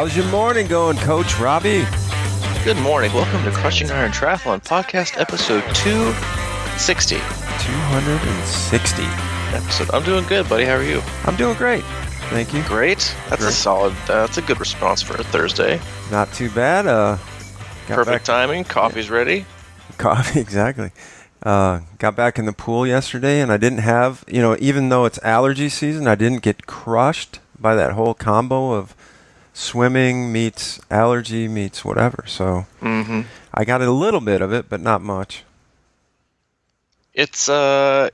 How's your morning going, Coach Robbie? Good morning. Welcome to Crushing Iron Triathlon Podcast, episode 260. 260. I'm doing good, buddy. How are you? I'm doing great. Thank you. Great. That's a solid, that's a good response for a Thursday. Not too bad. Perfect timing. Coffee's ready. Coffee, exactly. Got back in the pool yesterday, and I didn't have, even though it's allergy season, I didn't get crushed by that whole combo of swimming meets allergy meets whatever. So I got a little bit of it, but not much. It's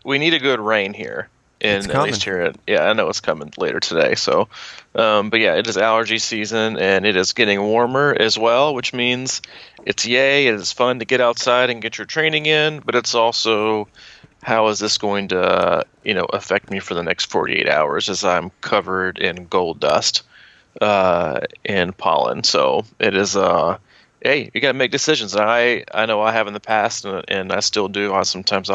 we need a good rain here. At least here, I know it's coming later today. So, but yeah, it is allergy season, and it is getting warmer as well, which means it's yay. It is fun to get outside and get your training in, but it's also how is this going to affect me for the next 48 hours as I'm covered in gold dust and pollen. So it is hey, you got to make decisions. And I know I have in the past, and I still do. Sometimes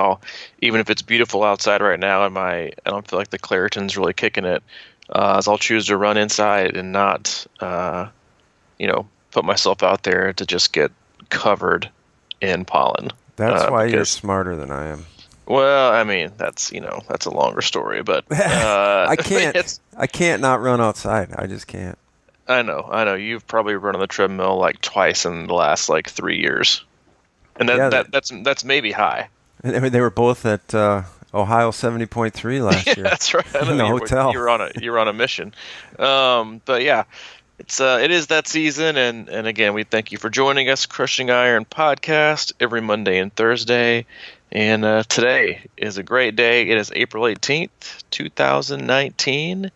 even if it's beautiful outside right now, and I don't feel like the Claritin's really kicking it, as I'll choose to run inside and not, put myself out there to just get covered in pollen. That's why you're smarter than I am. Well, I mean, that's a longer story, but I can't not run outside. I just can't. I know. You've probably run on the treadmill like twice in the last 3 years, and that's maybe high. They were both at Ohio 70.3 last year. That's right. In the hotel. You're on a mission. But yeah, it is that season, and again, we thank you for joining us, Crushing Iron Podcast, every Monday and Thursday. And today is a great day. It is April 18th, 2019,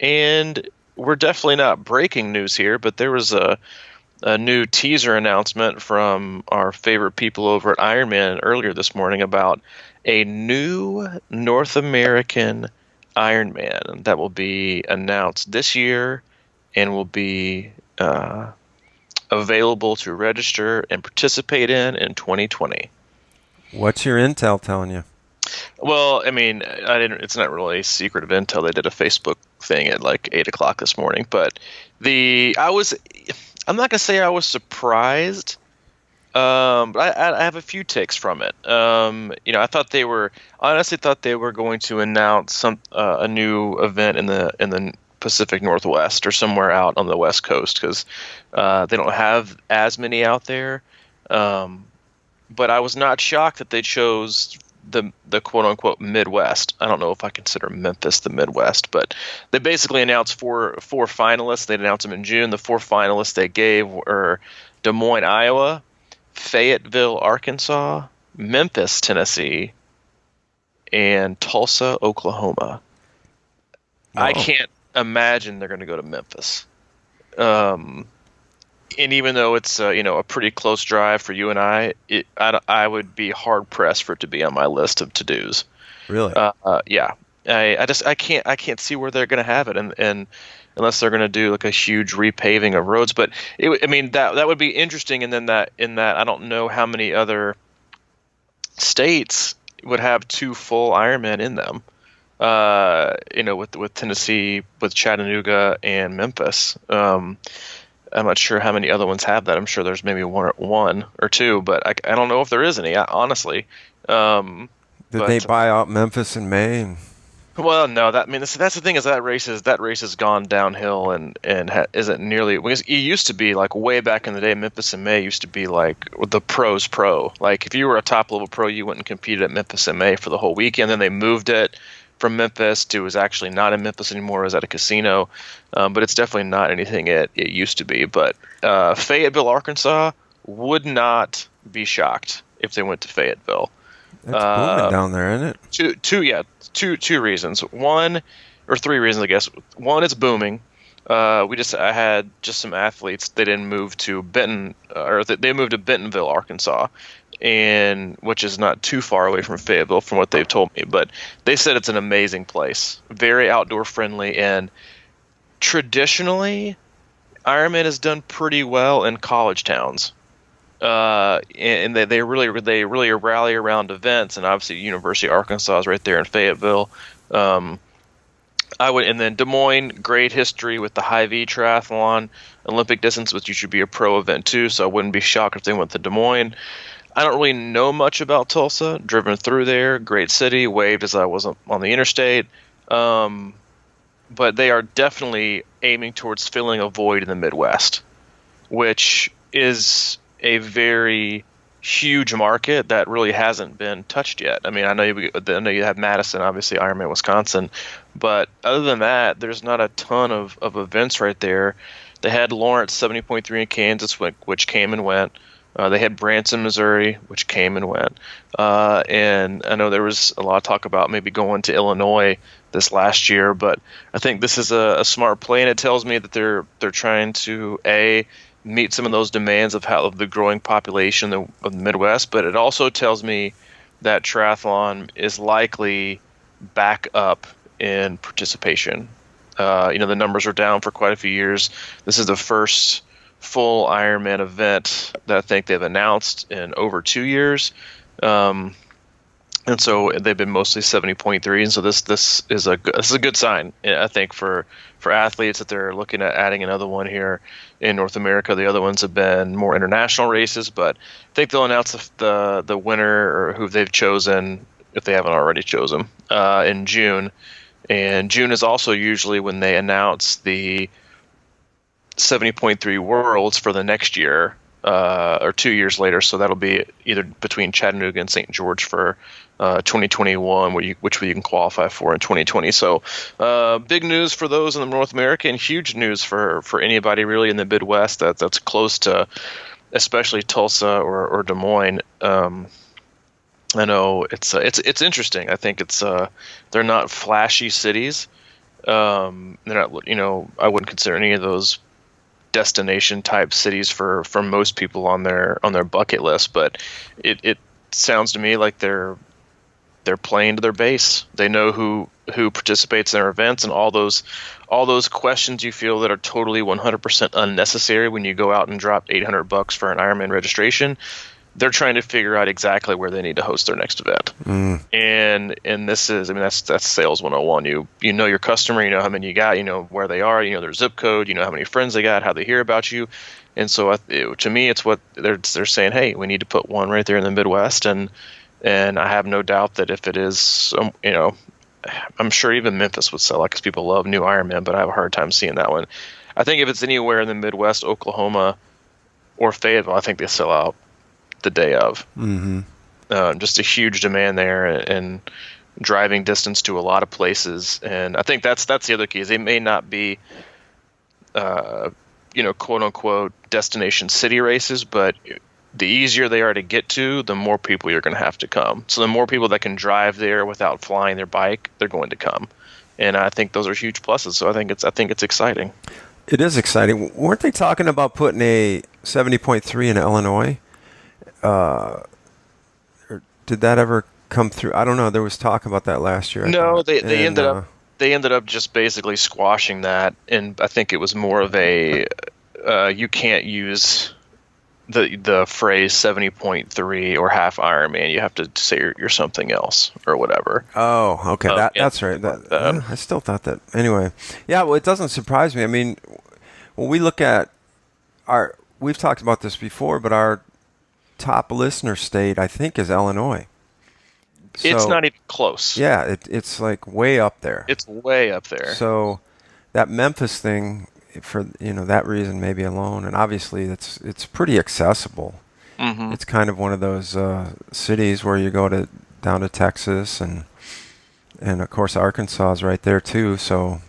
and we're definitely not breaking news here, but there was a new teaser announcement from our favorite people over at Ironman earlier this morning about a new North American Ironman that will be announced this year and will be available to register and participate in 2020. What's your intel telling you? Well, I mean, it's not really secretive intel. They did a Facebook thing at 8 o'clock this morning, but I'm not going to say I was surprised, but I have a few takes from it. I honestly thought they were going to announce a new event in the Pacific Northwest or somewhere out on the West Coast, because they don't have as many out there. But I was not shocked that they chose the quote unquote Midwest. I don't know if I consider Memphis the Midwest, but they basically announced four finalists. They'd announced them in June. The four finalists they gave were Des Moines, Iowa, Fayetteville, Arkansas, Memphis, Tennessee, and Tulsa, Oklahoma. Wow. I can't imagine they're going to go to Memphis. And even though it's a pretty close drive for you and I would be hard pressed for it to be on my list of to-dos. Really? Yeah. I can't see where they're going to have it, and unless they're going to do a huge repaving of roads. But that would be interesting. And then that I don't know how many other states would have two full Ironman in them. With Tennessee, with Chattanooga and Memphis. I'm not sure how many other ones have that. I'm sure there's maybe one or two, but I don't know if there is any, honestly. Did they buy out Memphis in May? Well, no. That's the thing is that race has gone downhill and isn't nearly, because it used to be way back in the day. Memphis in May used to be the pros pro. If you were a top level pro, you went and competed at Memphis in May for the whole weekend. Then they moved it from Memphis to was actually not in Memphis anymore. It was at a casino, but it's definitely not anything it used to be. But Fayetteville, Arkansas, would not be shocked if they went to Fayetteville. It's booming down there, isn't it? Two reasons. Three reasons, I guess. One, it's booming. I had just some athletes. They didn't move to Benton, or they moved to Bentonville, Arkansas, and which is not too far away from Fayetteville, from what they've told me. But they said it's an amazing place, very outdoor friendly, and traditionally, Ironman has done pretty well in college towns. And they really rally around events, and obviously University of Arkansas is right there in Fayetteville. I would, and then Des Moines, great history with the high V triathlon, Olympic distance, which should be a pro event too. So I wouldn't be shocked if they went to Des Moines. I don't really know much about Tulsa. Driven through there, great city. Waved as I was on the interstate, but they are definitely aiming towards filling a void in the Midwest, which is a very huge market that really hasn't been touched yet. I mean, I know you have Madison, obviously Ironman Wisconsin, but other than that, there's not a ton of events right there. They had Lawrence 70.3 in Kansas, which came and went. They had Branson, Missouri, which came and went. And I know there was a lot of talk about maybe going to Illinois this last year, but I think this is a smart play, and it tells me that they're trying to meet some of those demands of the growing population of the Midwest, but it also tells me that triathlon is likely back up in participation. The numbers are down for quite a few years. This is the first full Ironman event that I think they've announced in over 2 years. And so they've been mostly 70.3, and so this is a good sign, I think, for athletes that they're looking at adding another one here in North America. The other ones have been more international races, but I think they'll announce the winner or who they've chosen, if they haven't already chosen, in June. And June is also usually when they announce the 70.3 Worlds for the next year, or 2 years later. So that'll be either between Chattanooga and St. George for 2021, which you can qualify for in 2020. So big news for those in North America, and huge news for anybody really in the Midwest that's close to, especially Tulsa or Des Moines. I know it's interesting. I think they're not flashy cities. They're not, I wouldn't consider any of those destination type cities for most people on their bucket list, but it sounds to me like they're playing to their base. They know who participates in their events, and all those questions you feel that are totally 100% unnecessary when you go out and drop $800 for an Ironman registration. They're trying to figure out exactly where they need to host their next event. And this is, that's sales 101. You know your customer, you know how many you got, you know where they are, you know their zip code, you know how many friends they got, how they hear about you. And so to me, it's what they're saying, hey, we need to put one right there in the Midwest. And I have no doubt that if it is, I'm sure even Memphis would sell it because people love new Ironman, but I have a hard time seeing that one. I think if it's anywhere in the Midwest, Oklahoma or Fayetteville, I think they sell out the day of. Just a huge demand there, and driving distance to a lot of places. And I think that's the other key, is they may not be quote unquote destination city races, but the easier they are to get to, the more people you're going to have to come. So the more people that can drive there without flying their bike, they're going to come. And I think those are huge pluses. So I think it's exciting. It is exciting. Weren't they talking about putting a 70.3 in Illinois? Or did that ever come through? I don't know. There was talk about that last year. No, they ended up just basically squashing that, and I think it was more of a you can't use the phrase 70.3 or half Ironman. You have to say you're something else or whatever. Oh, okay. That's right. I still thought that. Anyway, yeah. Well, it doesn't surprise me. I mean, when we look at we've talked about this before, but our top listener state, I think, is Illinois. It's not even close. Yeah, it's like way up there. It's way up there. So that Memphis thing, for that reason maybe alone, and obviously it's pretty accessible. It's kind of one of those cities where you go down to Texas, and of course Arkansas is right there too. So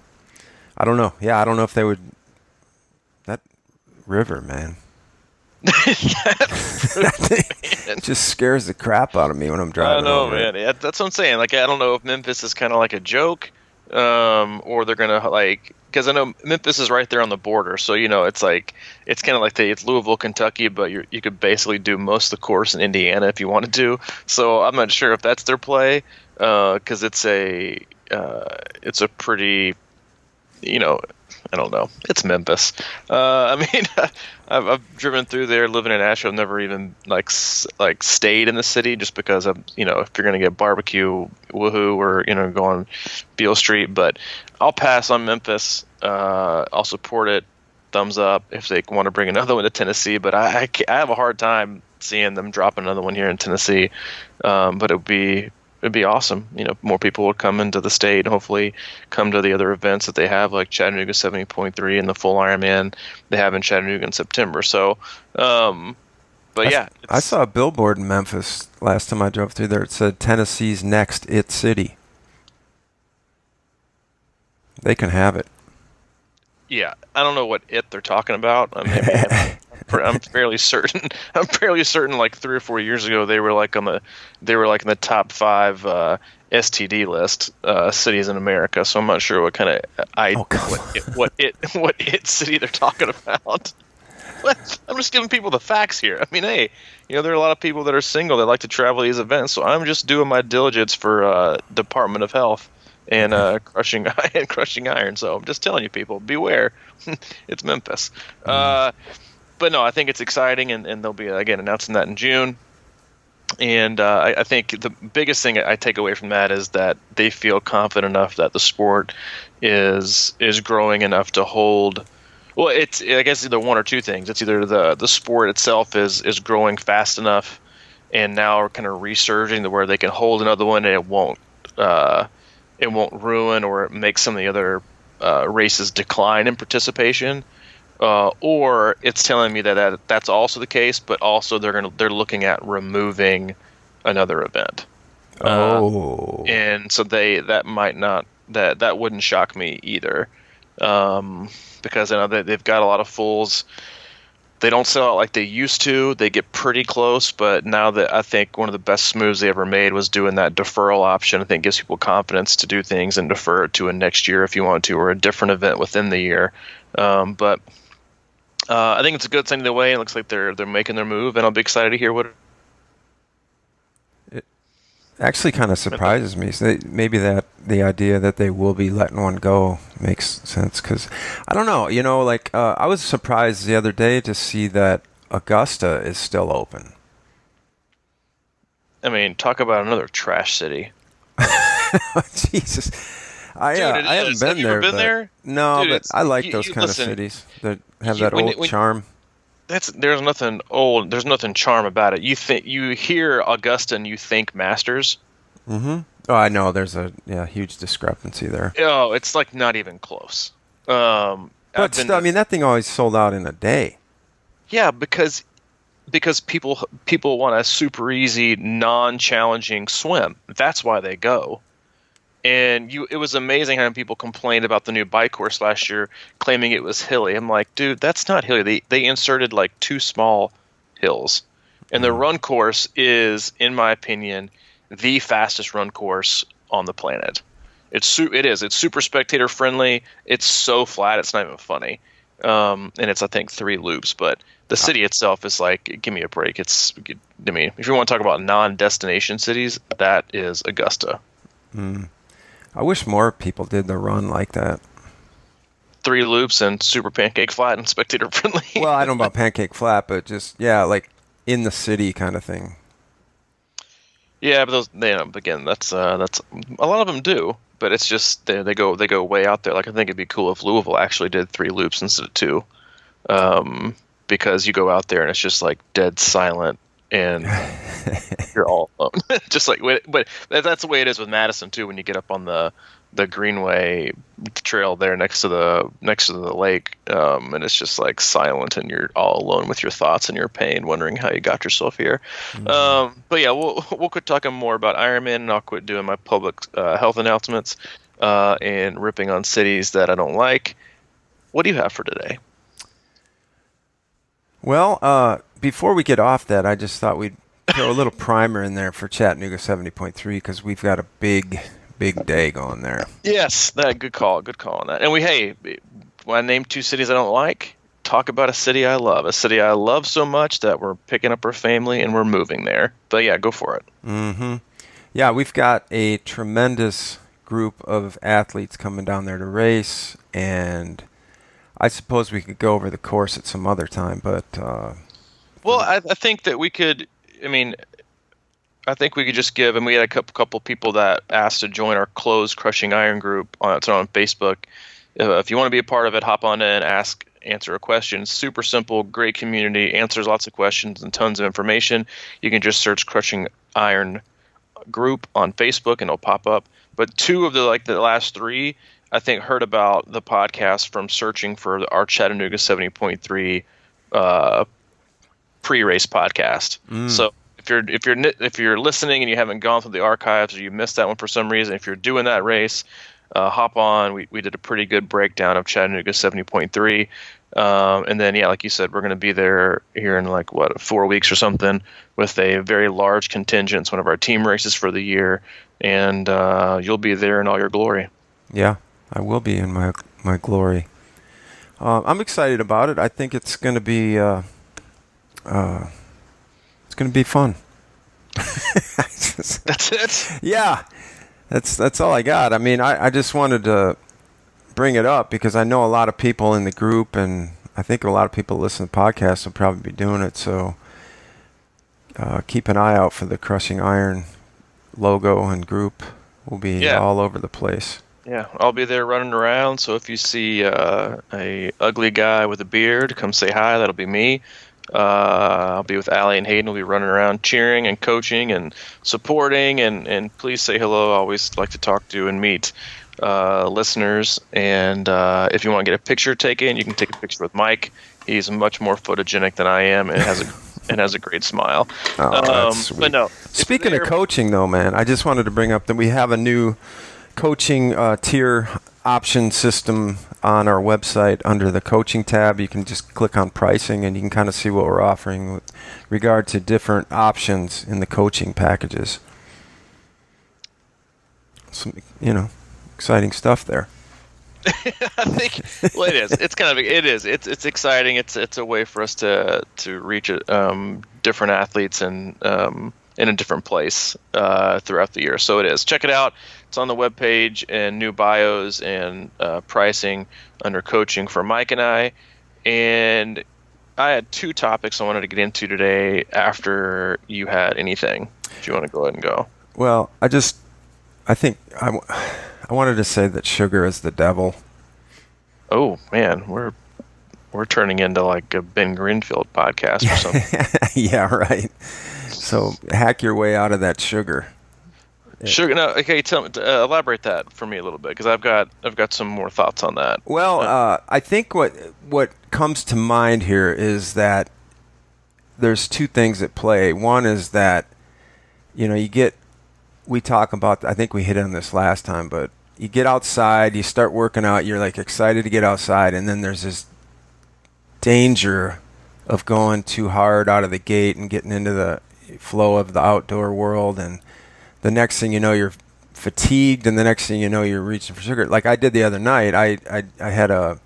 I don't know. Yeah, I don't know if they would. That river, man. That thing just scares the crap out of me when I'm driving. I know, over man. Yeah, that's what I'm saying. Like, I don't know if Memphis is kind of like a joke, or they're gonna because I know Memphis is right there on the border. So it's like it's kind of like it's Louisville, Kentucky, but you could basically do most of the course in Indiana if you wanted to. So I'm not sure if that's their play, because it's a pretty, I don't know. It's Memphis. I mean, I've driven through there, living in Asheville. I've never even like stayed in the city, just because if you're gonna get barbecue, woohoo, or go on Beale Street. But I'll pass on Memphis. I'll support it. Thumbs up if they want to bring another one to Tennessee. But I have a hard time seeing them drop another one here in Tennessee. But it'd be awesome. More people would come into the state and hopefully come to the other events that they have, like Chattanooga 70.3 and the full Ironman they have in Chattanooga in September. So, I saw a billboard in Memphis last time I drove through there. It said Tennessee's next It City. They can have it. Yeah, I don't know what they're talking about. I mean, I'm fairly certain. Like 3 or 4 years ago, they were like in the top 5 STD list cities in America. So I'm not sure what kind of what it city they're talking about. I'm just giving people the facts here. I mean, hey, there are a lot of people that are single that like to travel these events. So I'm just doing my diligence for Department of Health and crushing iron. So I'm just telling you, people, beware. It's Memphis. But no, I think it's exciting, and they'll be, again, announcing that in June. And I think the biggest thing I take away from that is that they feel confident enough that the sport is growing enough to hold. Well, it's, I guess, either one or two things. It's either the sport itself is growing fast enough, and now are kind of resurging to where they can hold another one, and it won't ruin or make some of the other races decline in participation. Or it's telling me that that's also the case, but also they're looking at removing another event. And so that wouldn't shock me either, because I know that they've got a lot of fulls. They don't sell out like they used to. They get pretty close, but now that I think one of the best moves they ever made was doing that deferral option. I think it gives people confidence to do things and defer it to a next year if you want to, or a different event within the year. But I think it's a good thing either way. It looks like they're making their move, and I'll be excited to hear what. It actually kind of surprises me. So maybe that the idea that they will be letting one go makes sense, because I don't know. I was surprised the other day to see that Augusta is still open. I mean, talk about another trash city. Jesus. I haven't been there. There? No, Dude, but I like those kind of cities that have that old charm. There's nothing old. There's nothing charm about it. You hear Augusta and you think Masters. Mm-hmm. Oh, I know. There's a huge discrepancy there. Oh, it's like not even close. But still, I mean, that thing always sold out in a day. Yeah, because people want a super easy, non-challenging swim. That's why they go. And it was amazing how people complained about the new bike course last year, claiming it was hilly. I'm like, dude, that's not hilly. They inserted like 2 small hills. And the run course is, in my opinion, the fastest run course on the planet. It is. It's super spectator friendly. It's so flat, it's not even funny. And it's, I think, 3 loops. But the city itself is like, give me a break. If you want to talk about non-destination cities, that is Augusta. I wish more people did the run like that. 3 loops and super pancake flat and spectator friendly. Well, I don't know about pancake flat, but just, like in the city kind of thing. Yeah, but those, again, that's a lot of them do, but it's just they go way out there. Like, I think it'd be cool if Louisville actually did 3 loops instead of 2, because you go out there and it's just like dead silent and you're all alone. Just like, but that's the way it is with Madison too. When you get up on the Greenway trail there next to the lake, and it's just like silent, and you're all alone with your thoughts and your pain, wondering how you got yourself here. But yeah, we'll quit talking more about Ironman, and I'll quit doing my public health announcements and ripping on cities that I don't like. What do you have for today? Well, before we get off that, I just thought we'd throw a little primer in there for Chattanooga 70.3, because we've got a big day going there. Yes, good call on that. And when I name 2 cities I don't like, talk about a city I love. A city I love so much that we're picking up our family and we're moving there. But yeah, go for it. Mm-hmm. Yeah, we've got a tremendous group of athletes coming down there to race, and I suppose we could go over the course at some other time, but Well, I think that we could. I mean, I think we could just give, and we had a couple people that asked to join our closed Crushing Iron group it's on Facebook. If you want to be a part of it, hop on in, answer a question. Super simple, great community, answers lots of questions and tons of information. You can just search Crushing Iron group on Facebook and it'll pop up. But two of the last three, I think, heard about the podcast from searching for our Chattanooga 70.3 pre-race podcast. So if you're listening and you haven't gone through the archives or you missed that one for some reason, if you're doing that race, hop on. We did a pretty good breakdown of Chattanooga 70.3. And then, yeah, like you said, we're going to be there here in 4 weeks or something with a very large contingent. It's one of our team races for the year, and you'll be there in all your glory. Yeah, I will be in my glory. I'm excited about it. I think it's going to be fun. That's it. Yeah, that's all I got. I mean, I just wanted to bring it up because I know a lot of people in the group, and I think a lot of people listen to podcasts will probably be doing it. So keep an eye out for the Crushing Iron logo and group. We'll be all over the place. Yeah, I'll be there running around. So if you see a ugly guy with a beard, come say hi. That'll be me. I'll be with Allie and Hayden. We'll be running around cheering and coaching and supporting. And please say hello. I always like to talk to and meet listeners. And if you want to get a picture taken, you can take a picture with Mike. He's much more photogenic than I am and has a great smile. Oh, that's sweet. But no. Speaking of coaching, though, man, I just wanted to bring up that we have a new coaching tier option system on our website under the coaching tab. You can just click on pricing and you can kind of see what we're offering with regard to different options in the coaching packages. Some, exciting stuff there. I think, well, it is. It's kind of, it is. It's exciting. It's a way for us to reach different athletes and in a different place throughout the year. So it is. Check it out. It's on the webpage and new bios and pricing under coaching for Mike and I. And I had two topics I wanted to get into today after you had anything. If you want to go ahead and go. Well, I think I wanted to say that sugar is the devil. Oh man, we're turning into like a Ben Greenfield podcast or something. Yeah, right. So hack your way out of that sugar. Sugar. No, okay. Tell me, elaborate that for me a little bit because I've got some more thoughts on that. Well, I think what comes to mind here is that there's two things at play. One is that we talk about. I think we hit on this last time, but you get outside, you start working out, you're like excited to get outside, and then there's this danger of going too hard out of the gate and getting into the flow of the outdoor world, and the next thing you know you're fatigued, and the next thing you know you're reaching for sugar. Like I did the other night, I had a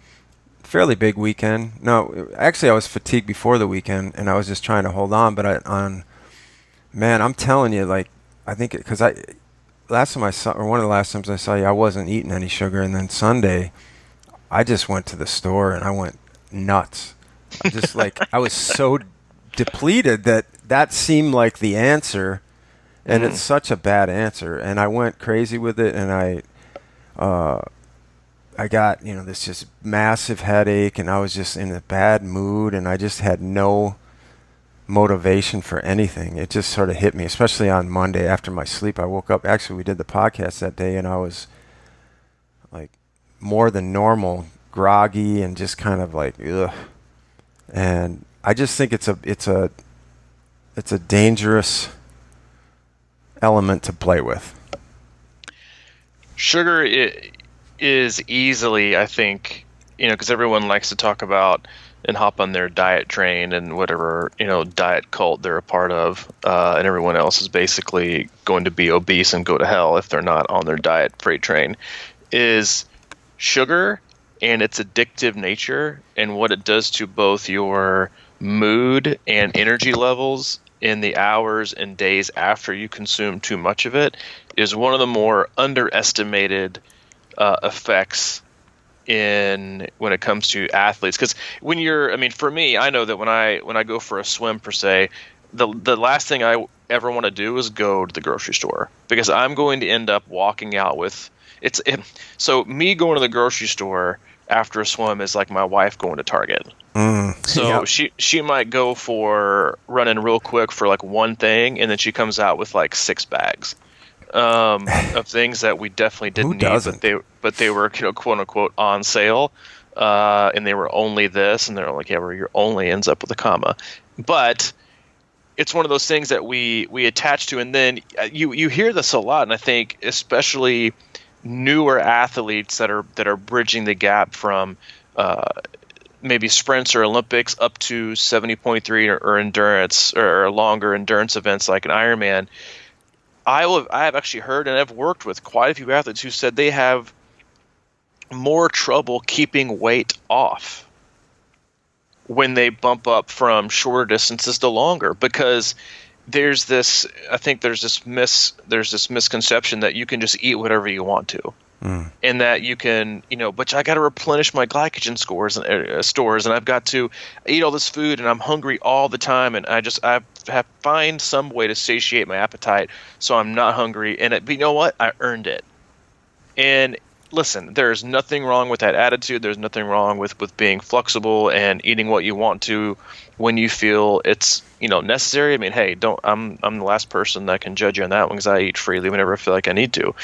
fairly big weekend. No, actually I was fatigued before the weekend, and I was just trying to hold on, but man, I'm telling you, like, I think because one of the last times I saw you, I wasn't eating any sugar, and then Sunday, I just went to the store and I went nuts. I just I was so depleted that seemed like the answer, and it's such a bad answer, and I went crazy with it, and I got this just massive headache, and I was just in a bad mood, and I just had no motivation for anything. It just sort of hit me, especially on Monday after my sleep. I woke up, actually we did the podcast that day, and I was like more than normal groggy and just kind of like ugh. And I just think it's a dangerous element to play with. Sugar is easily, I think, because everyone likes to talk about and hop on their diet train and whatever, diet cult they're a part of, and everyone else is basically going to be obese and go to hell if they're not on their diet freight train, is sugar and its addictive nature and what it does to both your mood and energy levels in the hours and days after you consume too much of it is one of the more underestimated effects when it comes to athletes, because for me, I know that when I go for a swim per se, the last thing I ever want to do is go to the grocery store, because I'm going to end up walking out with so me going to the grocery store after a swim is like my wife going to Target. So Yep. she might go for running real quick for like one thing, and then she comes out with like 6 bags of things that we definitely Who didn't need, doesn't? but they were, quote unquote on sale, and they were only this, and they're like, yeah, where your only ends up with a comma, but it's one of those things that we attach to, and then you hear this a lot, and I think especially newer athletes that are bridging the gap from maybe sprints or Olympics up to 70.3 or endurance or longer endurance events like an Ironman. I have actually heard, and I've worked with quite a few athletes who said they have more trouble keeping weight off when they bump up from shorter distances to longer, because there's this misconception that you can just eat whatever you want to, and that you can, but I got to replenish my glycogen stores, and I've got to eat all this food, and I'm hungry all the time, and I have find some way to satiate my appetite so I'm not hungry, but you know what? I earned it. And listen, there's nothing wrong with that attitude. There's nothing wrong with being flexible and eating what you want to when you feel it's necessary. I mean, hey, I'm the last person that can judge you on that one, because I eat freely whenever I feel like I need to.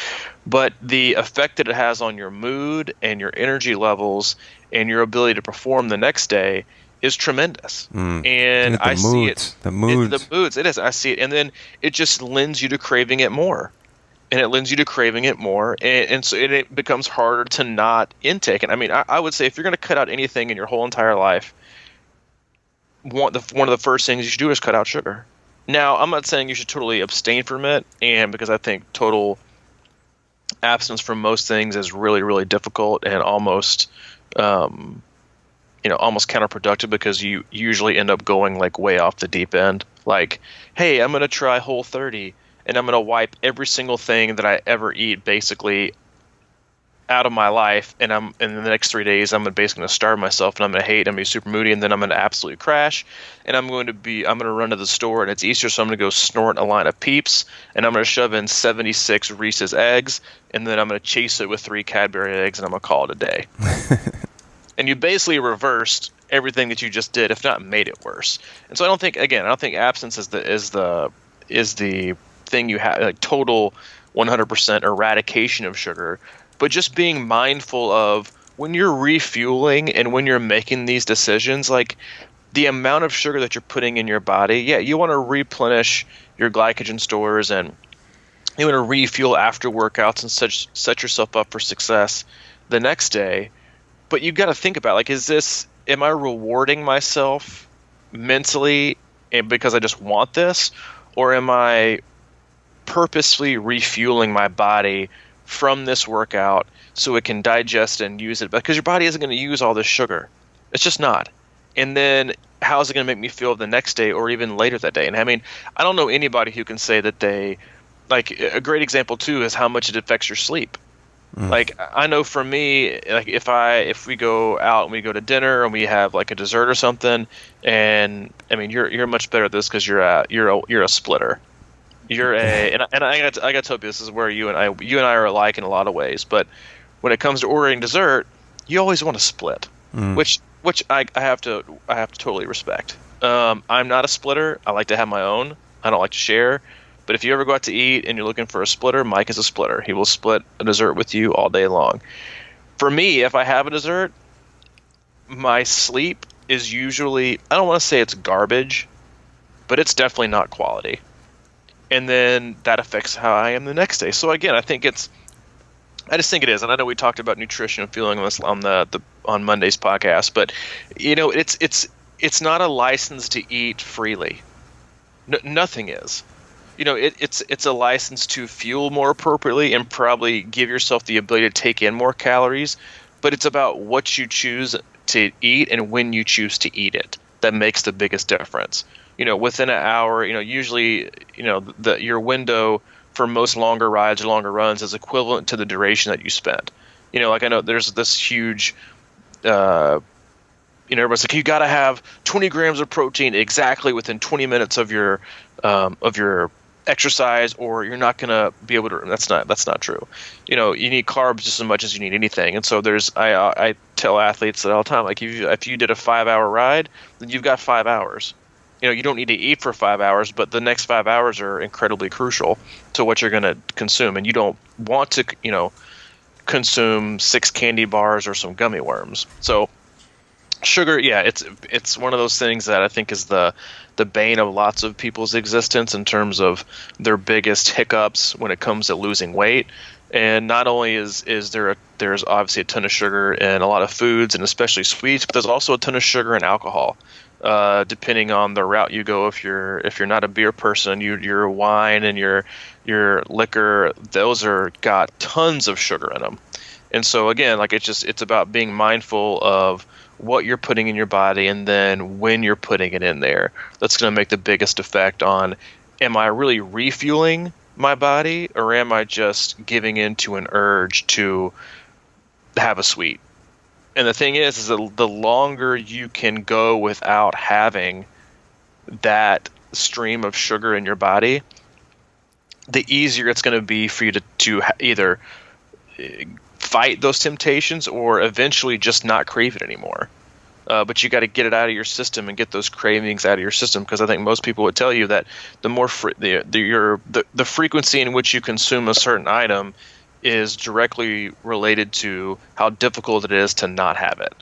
But the effect that it has on your mood and your energy levels and your ability to perform the next day is tremendous. And I see it. The moods. The moods. It is. I see it, and then it just lends you to craving it more. And so it becomes harder to not intake. And I mean, I would say if you're going to cut out anything in your whole entire life, one of the first things you should do is cut out sugar. Now, I'm not saying you should totally abstain from it, and because I think total abstinence from most things is really, really difficult and almost counterproductive, because you usually end up going like way off the deep end. Like, hey, I'm going to try Whole30. And I'm going to wipe every single thing that I ever eat basically out of my life. And in the next 3 days, I'm basically going to starve myself, and I'm going to hate, I'm going to be super moody, and then I'm going to absolutely crash. And I'm going to run to the store, and it's Easter, so I'm going to go snort a line of Peeps, and I'm going to shove in 76 Reese's eggs, and then I'm going to chase it with 3 Cadbury eggs, and I'm going to call it a day. And you basically reversed everything that you just did, if not made it worse. And so I don't think abstinence is the thing you have, like total 100% eradication of sugar, but just being mindful of when you're refueling and when you're making these decisions, like the amount of sugar that you're putting in your body. Yeah, you want to replenish your glycogen stores, and you want to refuel after workouts and set yourself up for success the next day. But you got to think about, like, am I rewarding myself mentally and because I just want this, or am I purposely refueling my body from this workout so it can digest and use it? Because your body isn't going to use all this sugar. It's just not. And then how is it going to make me feel the next day or even later that day? And I mean, I don't know anybody who can say that they, like, a great example too is how much it affects your sleep. Like, I know for me, like if we go out and we go to dinner and we have like a dessert or something, and I mean, you're much better at this because you're a splitter. And I got to tell you, this is where you and I are alike in a lot of ways. But when it comes to ordering dessert, you always want to split, which I have to totally respect. I'm not a splitter. I like to have my own. I don't like to share. But if you ever go out to eat and you're looking for a splitter, Mike is a splitter. He will split a dessert with you all day long. For me, if I have a dessert, my sleep is usually, I don't want to say it's garbage, but it's definitely not quality. And then that affects how I am the next day. So again, I just think it is. And I know we talked about nutrition and fueling on Monday's podcast, but it's not a license to eat freely. Nothing is. It's a license to fuel more appropriately and probably give yourself the ability to take in more calories, but it's about what you choose to eat and when you choose to eat it that makes the biggest difference. Within an hour, usually, your window for most longer rides or longer runs is equivalent to the duration that you spent. Like I know there's this huge, everybody's like, you got to have 20 grams of protein exactly within 20 minutes of your exercise, or you're not going to be able to. That's not true. You need carbs just as much as you need anything. And so I tell athletes that all the time, like if you did a 5-hour ride, then you've got 5 hours. You don't need to eat for 5 hours, but the next 5 hours are incredibly crucial to what you're going to consume. And you don't want to, consume 6 candy bars or some gummy worms. So sugar, yeah, it's one of those things that I think is the bane of lots of people's existence in terms of their biggest hiccups when it comes to losing weight. And not only is there's obviously a ton of sugar in a lot of foods and especially sweets, but there's also a ton of sugar in alcohol. Depending on the route you go, if you're not a beer person, your wine and your liquor, those are got tons of sugar in them. And so again, like it's about being mindful of what you're putting in your body and then when you're putting it in there. That's going to make the biggest effect on, am I really refueling my body, or am I just giving into an urge to have a sweet? And the thing is that the longer you can go without having that stream of sugar in your body, the easier it's going to be for you to either fight those temptations or eventually just not crave it anymore. But you got to get it out of your system and get those cravings out of your system, because I think most people would tell you that the more the frequency in which you consume a certain item is directly related to how difficult it is to not have it.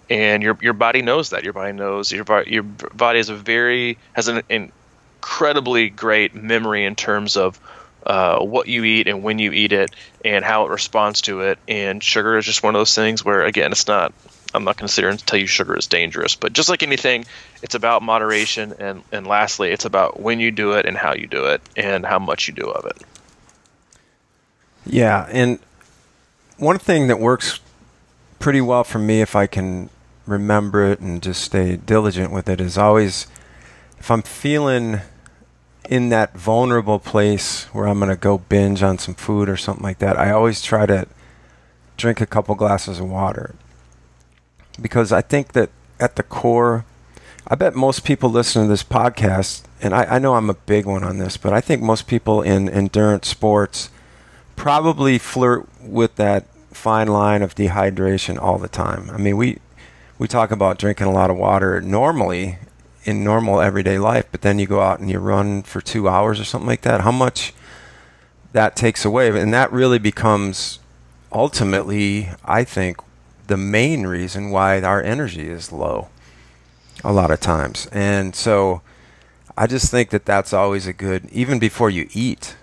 And your body knows that. Your body knows your body has an incredibly great memory in terms of what you eat and when you eat it and how it responds to it. And sugar is just one of those things where, again, I'm not going to sit here and tell you sugar is dangerous, but just like anything, it's about moderation. And lastly, it's about when you do it and how you do it and how much you do of it. Yeah, and one thing that works pretty well for me, if I can remember it and just stay diligent with it, is always, if I'm feeling in that vulnerable place where I'm going to go binge on some food or something like that, I always try to drink a couple glasses of water. Because I think that at the core, I bet most people listening to this podcast, and I know I'm a big one on this, but I think most people in endurance sports probably flirt with that fine line of dehydration all the time. I mean, we talk about drinking a lot of water normally in normal everyday life, but then you go out and you run for 2 hours or something like that. How much that takes away, and that really becomes ultimately, I think, the main reason why our energy is low a lot of times. And so I just think that that's always a good, even before you eat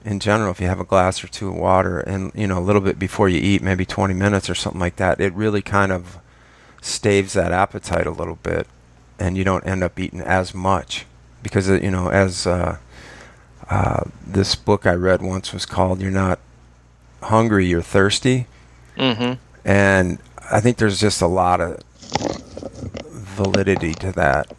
in general, if you have a glass or two of water and, a little bit before you eat, maybe 20 minutes or something like that, it really kind of staves that appetite a little bit, and you don't end up eating as much. Because, as this book I read once was called, You're Not Hungry, You're Thirsty. Mm-hmm. And I think there's just a lot of validity to that.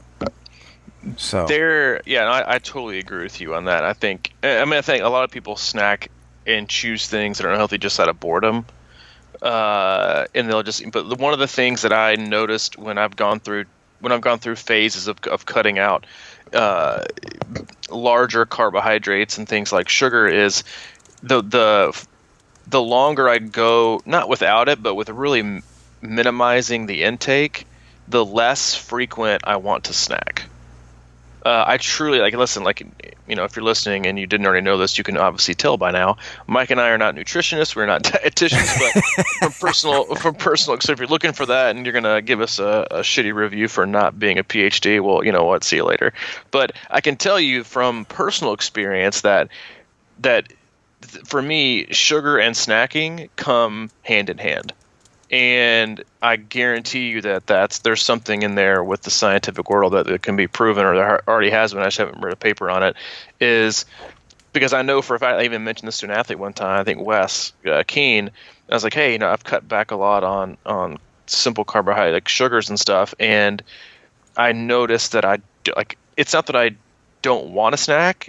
So I totally agree with you on that. I think a lot of people snack and choose things that are unhealthy just out of boredom, and they'll just. But one of the things that I noticed when I've gone through phases of cutting out larger carbohydrates and things like sugar is the longer I go, not without it, but with really minimizing the intake, the less frequent I want to snack. I truly listen, if you're listening and you didn't already know this, you can obviously tell by now. Mike and I are not nutritionists. We're not dietitians, but from personal, so if you're looking for that and you're going to give us a shitty review for not being a PhD, well, you know what, see you later. But I can tell you from personal experience that for me, sugar and snacking come hand in hand. And I guarantee you that there's something in there with the scientific world that can be proven, or there already has been. I just haven't read a paper on it. Is because I know for a fact, I even mentioned this to an athlete one time, I think Wes Keene. I was like, hey, I've cut back a lot on simple carbohydrate, like sugars and stuff, and I noticed that it's not that I don't want to snack.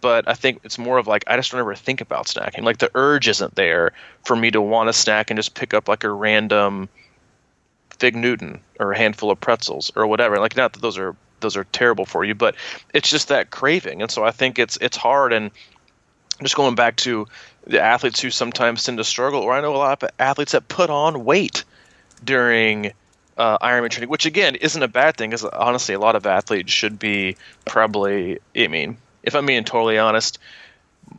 but I think it's more of like I just don't ever think about snacking. Like the urge isn't there for me to want to snack and just pick up like a random Fig Newton or a handful of pretzels or whatever. Like not that those are terrible for you, but it's just that craving. And so I think it's hard. And just going back to the athletes who sometimes tend to struggle, or I know a lot of athletes that put on weight during Ironman training, which again isn't a bad thing, because honestly, a lot of athletes should be probably, I mean, if I'm being totally honest,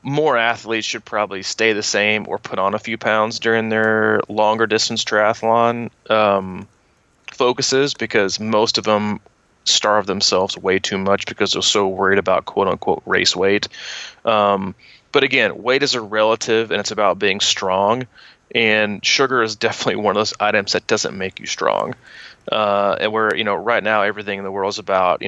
more athletes should probably stay the same or put on a few pounds during their longer distance triathlon focuses, because most of them starve themselves way too much because they're so worried about quote unquote race weight. But again, weight is a relative, and it's about being strong. And sugar is definitely one of those items that doesn't make you strong. And where, right now everything in the world is about,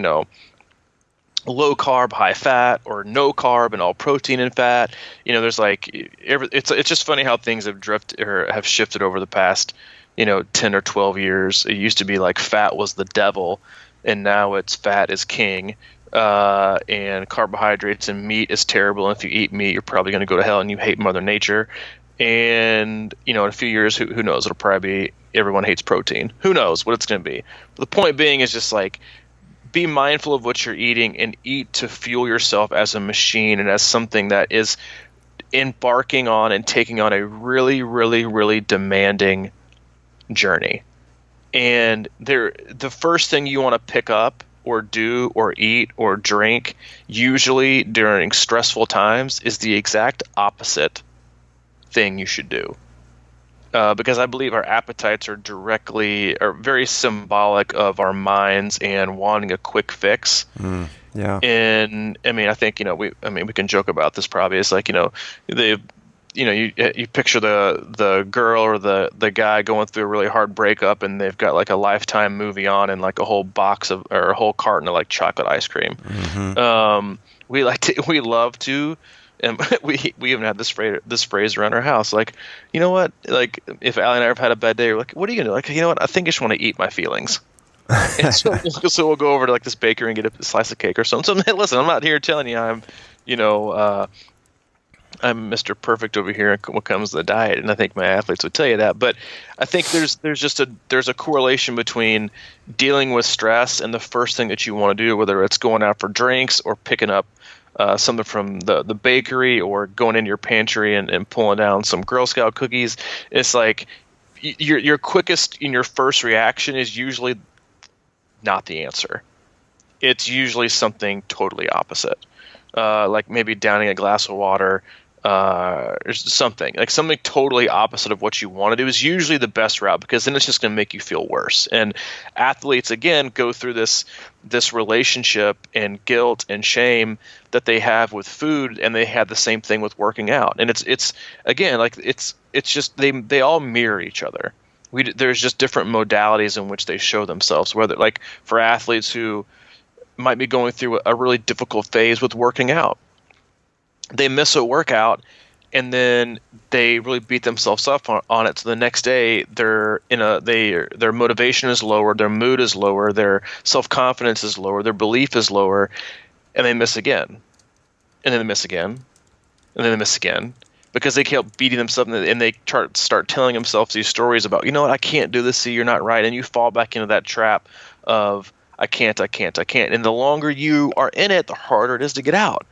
low carb, high fat, or no carb and all protein and fat. There's like it's just funny how things have drifted or have shifted over the past 10 or 12 years. It used to be like fat was the devil, and now it's fat is king. And carbohydrates and meat is terrible. And if you eat meat, you're probably going to go to hell and you hate Mother Nature. And, in a few years, who knows? It'll probably be everyone hates protein. Who knows what it's going to be? But the point being is just like, be mindful of what you're eating and eat to fuel yourself as a machine and as something that is embarking on and taking on a really, really, really demanding journey. And the first thing you want to pick up or do or eat or drink, usually during stressful times, is the exact opposite thing you should do. Because I believe our appetites are very symbolic of our minds and wanting a quick fix. Yeah. And I mean, I think, we can joke about this probably. It's like, you picture the girl or the guy going through a really hard breakup, and they've got like a Lifetime movie on and like a whole a whole carton of like chocolate ice cream. Mm-hmm. We love to, and we even had this phrase around our house, like, you know what, like if Allie and I have had a bad day, we're like, what are you gonna do? Like, you know what, I think I just want to eat my feelings. And so we'll go over to like this bakery and get a slice of cake or something. So listen, I'm not here telling you I'm Mr. Perfect over here when it comes to the diet, and I think my athletes would tell you that. But I think there's a correlation between dealing with stress and the first thing that you want to do, whether it's going out for drinks or picking up something from the bakery or going into your pantry and pulling down some Girl Scout cookies. It's like your quickest in your first reaction is usually not the answer. It's usually something totally opposite, like maybe downing a glass of water. Or something totally opposite of what you want to do is usually the best route, because then it's just going to make you feel worse. And athletes, again, go through this relationship and guilt and shame that they have with food, and they have the same thing with working out. And it's again, like it's just they all mirror each other. There's just different modalities in which they show themselves, whether like for athletes who might be going through a really difficult phase with working out, they miss a workout and then they really beat themselves up on it. So the next day their motivation is lower, their mood is lower, their self-confidence is lower, their belief is lower, and they miss again. And then they miss again. And then they miss again. Because they keep beating themselves, and they start telling themselves these stories about, you know what, I can't do this, see, you're not right. And you fall back into that trap of I can't. And the longer you are in it, the harder it is to get out.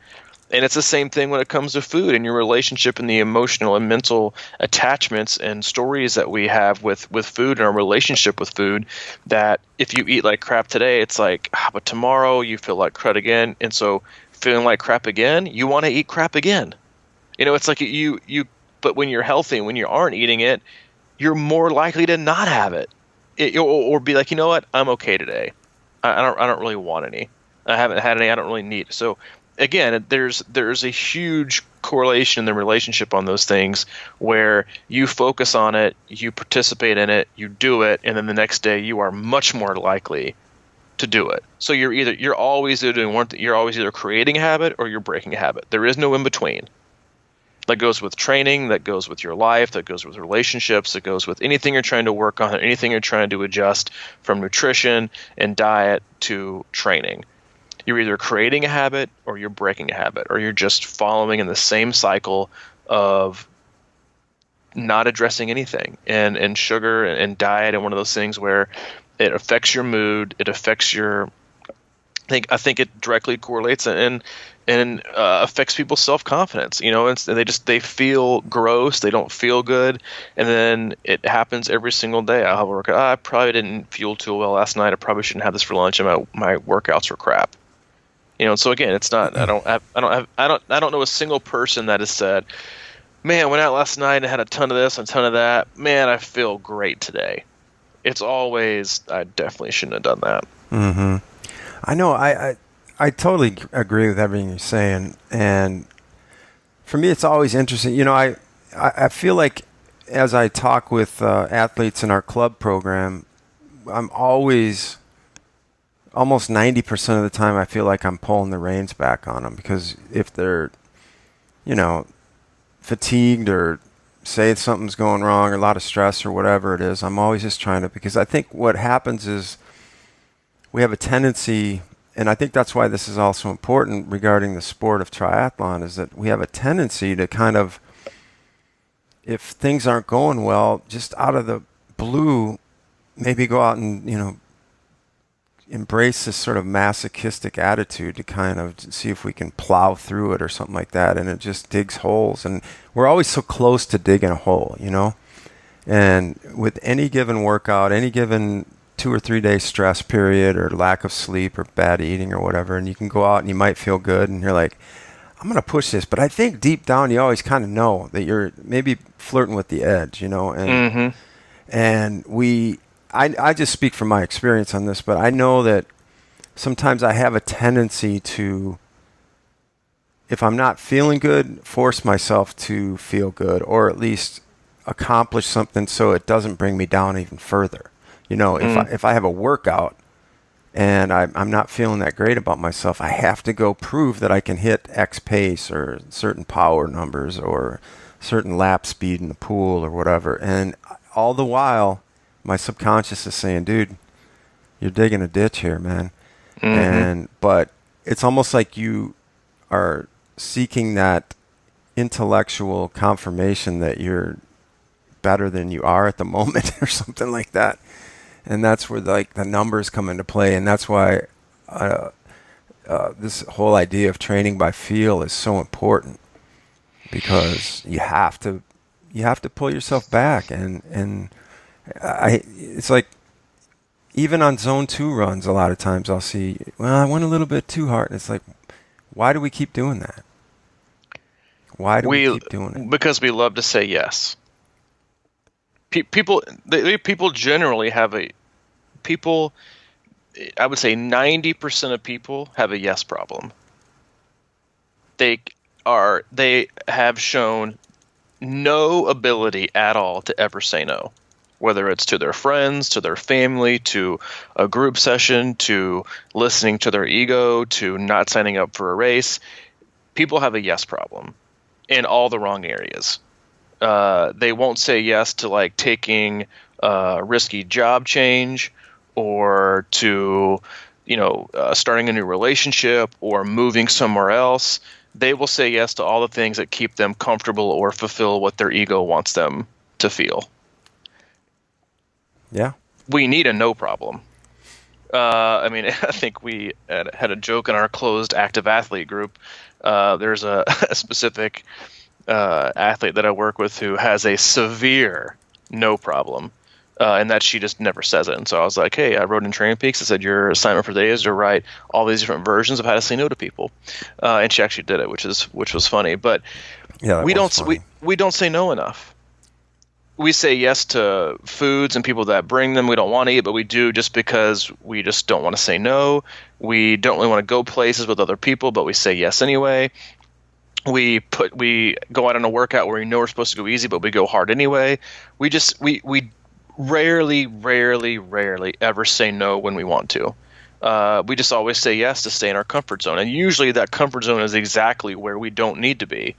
And it's the same thing when it comes to food and your relationship and the emotional and mental attachments and stories that we have with food and our relationship with food, that if you eat like crap today, it's like, but tomorrow you feel like crap again. And so feeling like crap again, you want to eat crap again. It's like but when you're healthy and when you aren't eating it, you're more likely to not have it. Or be like, you know what, I'm okay today. I don't really want any. I haven't had any. I don't really need it. So again, there's a huge correlation in the relationship on those things, where you focus on it, you participate in it, you do it, and then the next day you are much more likely to do it. So you're always either doing one thing. You're always either creating a habit or you're breaking a habit. There is no in between. That goes with training, that goes with your life, that goes with relationships, that goes with anything you're trying to work on, anything you're trying to adjust, from nutrition and diet to training. You're either creating a habit or you're breaking a habit, or you're just following in the same cycle of not addressing anything. And sugar and diet and one of those things where it affects your mood, it affects your I think it directly correlates and affects people's self-confidence. And they feel gross, they don't feel good, and then it happens every single day. I'll have a workout. I probably didn't feel too well last night. I probably shouldn't have this for lunch, and my workouts were crap. So again, it's not. I don't know a single person that has said, "Man, went out last night and had a ton of this and a ton of that. Man, I feel great today." It's always, I definitely shouldn't have done that. Mm-hmm. I know. I totally agree with everything you're saying, and for me, it's always interesting. I feel like as I talk with athletes in our club program, I'm always almost 90% of the time I feel like I'm pulling the reins back on them, because if they're, fatigued or say something's going wrong or a lot of stress or whatever it is, I'm always just trying to, because I think what happens is we have a tendency, and I think that's why this is also important regarding the sport of triathlon, is that we have a tendency to kind of, if things aren't going well, just out of the blue, maybe go out and, embrace this sort of masochistic attitude to kind of see if we can plow through it or something like that. And it just digs holes. And we're always so close to digging a hole, And with any given workout, any given 2 or 3 day stress period or lack of sleep or bad eating or whatever, and you can go out and you might feel good and you're like, I'm going to push this. But I think deep down you always kind of know that you're maybe flirting with the edge, And, Mm-hmm. and I just speak from my experience on this, but I know that sometimes I have a tendency to, if I'm not feeling good, force myself to feel good, or at least accomplish something so it doesn't bring me down even further. If I have a workout and I'm not feeling that great about myself, I have to go prove that I can hit X pace or certain power numbers or certain lap speed in the pool or whatever. And all the while, my subconscious is saying, dude, you're digging a ditch here, man. Mm-hmm. But it's almost like you are seeking that intellectual confirmation that you're better than you are at the moment or something like that. And that's where the numbers come into play. And that's why this whole idea of training by feel is so important, because you have to pull yourself back. And it's like, even on zone 2 runs, a lot of times I'll see, well, I went a little bit too hard. And it's like, why do we keep doing that? Why do we keep doing it? Because we love to say yes. People generally have I would say 90% of people have a yes problem. They have shown no ability at all to ever say no, whether it's to their friends, to their family, to a group session, to listening to their ego, to not signing up for a race. People have a yes problem in all the wrong areas. They won't say yes to taking a risky job change, or to starting a new relationship, or moving somewhere else. They will say yes to all the things that keep them comfortable or fulfill what their ego wants them to feel. Yeah. We need a no problem. I think we had a joke in our closed active athlete group. There's a specific athlete that I work with who has a severe no problem, and that she just never says it. And so I was like, hey, I wrote in Training Peaks, I said, your assignment for today is to write all these different versions of how to say no to people. And she actually did it, which was funny. But yeah, we don't say no enough. We say yes to foods and people that bring them. We don't want to eat, but we do just because we just don't want to say no. We don't really want to go places with other people, but we say yes anyway. We go out on a workout where we know we're supposed to go easy, but we go hard anyway. We rarely ever say no when we want to. We just always say yes to stay in our comfort zone. And usually that comfort zone is exactly where we don't need to be.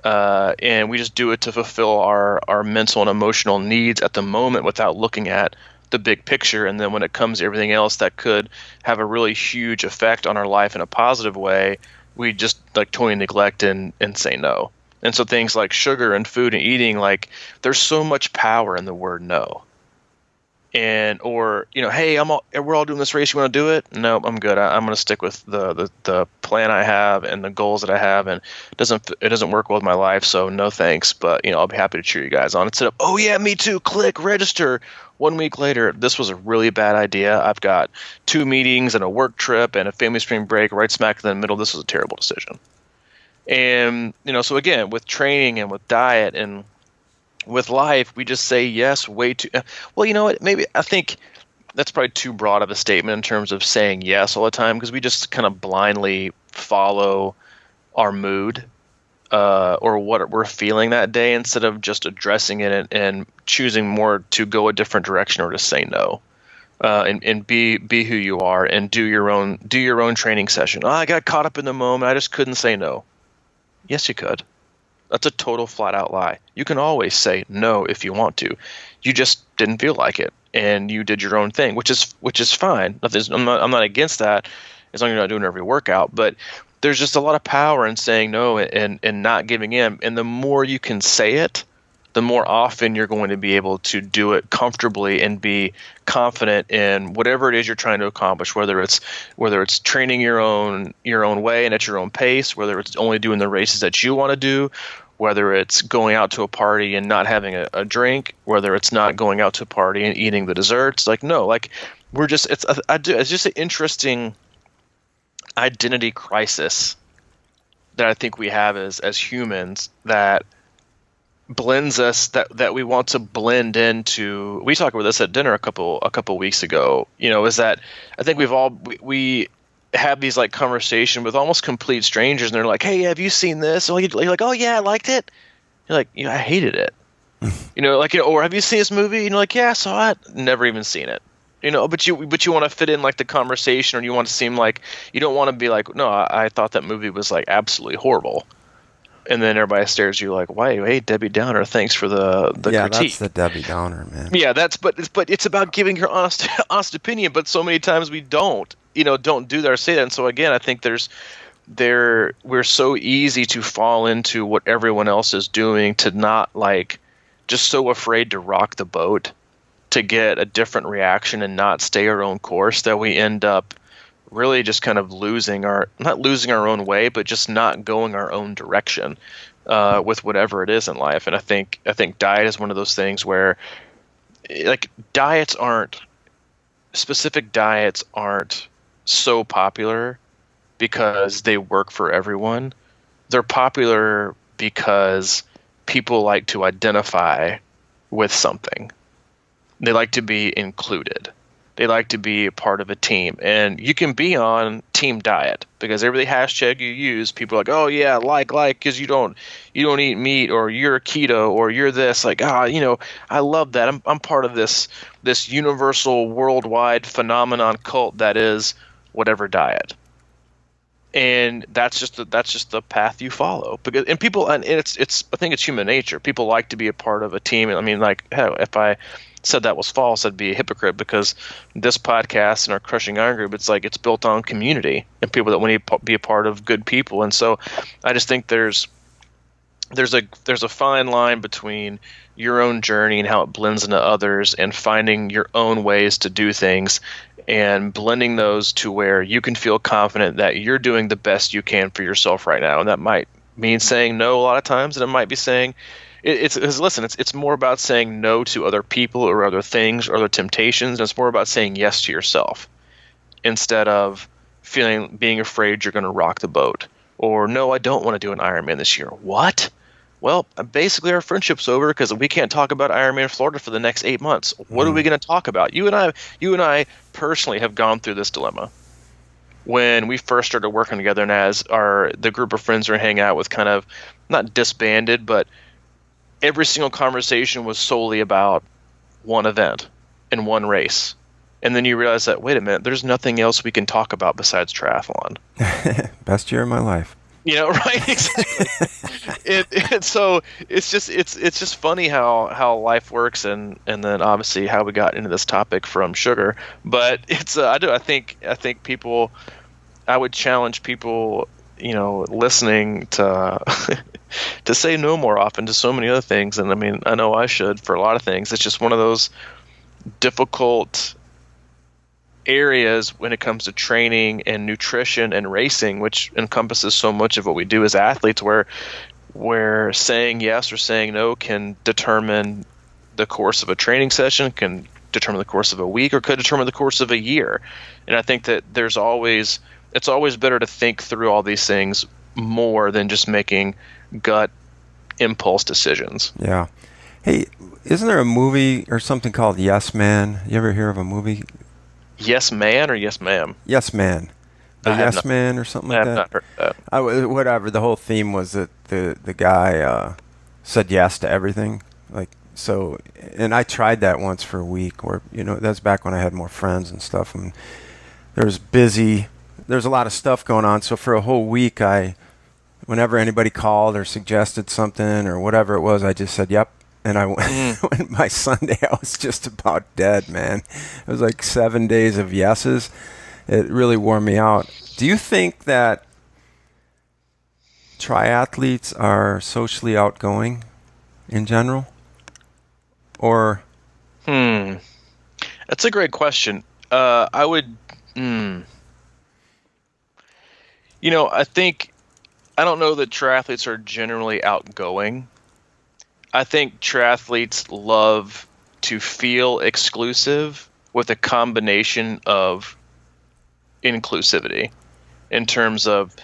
And we just do it to fulfill our mental and emotional needs at the moment without looking at the big picture, and then when it comes to everything else that could have a really huge effect on our life in a positive way, we just like totally neglect and say no. And so things like sugar and food and eating, like there's so much power in the word no. And or hey, we're all doing this race. You want to do it? No, I'm good. I'm going to stick with the plan I have and the goals that I have, and it doesn't work well with my life. So no thanks. But I'll be happy to cheer you guys on. Instead of oh yeah, me too. Click register. 1 week later, this was a really bad idea. I've got 2 meetings and a work trip and a family spring break right smack in the middle. This was a terrible decision. And so again, with training and with diet and with life, we just say yes way too well. You know what? Maybe I think that's probably too broad of a statement in terms of saying yes all the time, because we just kind of blindly follow our mood or what we're feeling that day instead of just addressing it and choosing more to go a different direction or to say no. And be who you are and do your own training session. I got caught up in the moment. I just couldn't say no. Yes, you could. That's a total flat out lie. You can always say no if you want to. You just didn't feel like it, and you did your own thing, which is fine. I'm not against that as long as you're not doing every workout. But there's just a lot of power in saying no and not giving in. And the more you can say it, the more often you're going to be able to do it comfortably and be confident in whatever it is you're trying to accomplish, whether it's training your own way and at your own pace, whether it's only doing the races that you want to do, whether it's going out to a party and not having a drink, whether it's not going out to a party and eating the desserts. Like, no, like it's just an interesting identity crisis that I think we have as humans that blends us, that we want to blend into. We talked about this at dinner a couple weeks ago, is that I think we have these like conversation with almost complete strangers, and they're like, hey, have you seen this? And you're like, oh yeah, I liked it. You're like, I hated it. Or have you seen this movie? And you're like, yeah, I saw it. Never even seen it. But you want to fit in like the conversation, or you want to seem like you don't want to be like, no, I thought that movie was like absolutely horrible. And then everybody stares at you like, "Why? Hey, Debbie Downer, thanks for the critique." Yeah, that's the Debbie Downer, man. Yeah, but it's about giving your honest opinion. But so many times we don't do that or say that. And so again, I think we're so easy to fall into what everyone else is doing, to not like just so afraid to rock the boat, to get a different reaction and not stay our own course, that we end up really just kind of not losing our own way, but just not going our own direction with whatever it is in life. And I think diet is one of those things where like specific diets aren't so popular because they work for everyone. They're popular because people like to identify with something. They like to be included. They like to be a part of a team. And you can be on team diet because every hashtag you use, people are like, oh yeah, like, because you don't eat meat, or you're keto, or you're this, like, I love that. I'm part of this universal worldwide phenomenon cult that is whatever diet. And that's just the path you follow. Because I think it's human nature. People like to be a part of a team. I mean, like, hell, if I said that was false, I'd be a hypocrite, because this podcast and our Crushing Iron group, it's built on community and people that want to be a part of good people. And so I just think there's a fine line between your own journey and how it blends into others, and finding your own ways to do things and blending those to where you can feel confident that you're doing the best you can for yourself right now. And that might mean saying no a lot of times, and it might be saying it's more about saying no to other people or other things or other temptations, and it's more about saying yes to yourself instead of being afraid you're going to rock the boat. Or, no, I don't want to do an Ironman this year. What? Well, basically our friendship's over because we can't talk about Ironman Florida for the next 8 months. What are we going to talk about? You and I personally have gone through this dilemma. When we first started working together, and as the group of friends we're hanging out with kind of not disbanded, but every single conversation was solely about one event and one race. And then you realize that, wait a minute, there's nothing else we can talk about besides triathlon. Best year of my life. Right? Exactly. So it's just funny how life works, and then obviously how we got into this topic from sugar. But it's I think people, I would challenge people, listening to to say no more often to so many other things. And I mean, I know I should for a lot of things. It's just one of those difficult areas when it comes to training and nutrition and racing, which encompasses so much of what we do as athletes, where saying yes or saying no can determine the course of a training session, can determine the course of a week, or could determine the course of a year. And I think that it's always better to think through all these things more than just making gut impulse decisions. Yeah. Hey, isn't there a movie or something called Yes Man? You ever hear of a movie? Yes, man, or yes, ma'am? Yes Man. The I have Yes not. Man or something I like have that? not heard of that. Whatever. The whole theme was that the guy said yes to everything. Like, so, and I tried that once for a week, where, that's back when I had more friends and stuff, and there's a lot of stuff going on. So for a whole week, whenever anybody called or suggested something or whatever it was, I just said yep. And I went by Sunday, I was just about dead, man. It was like 7 days of yeses. It really wore me out. Do you think that triathletes are socially outgoing in general? Or That's a great question. I would, I don't know that triathletes are generally outgoing. I think triathletes love to feel exclusive with a combination of inclusivity, in terms of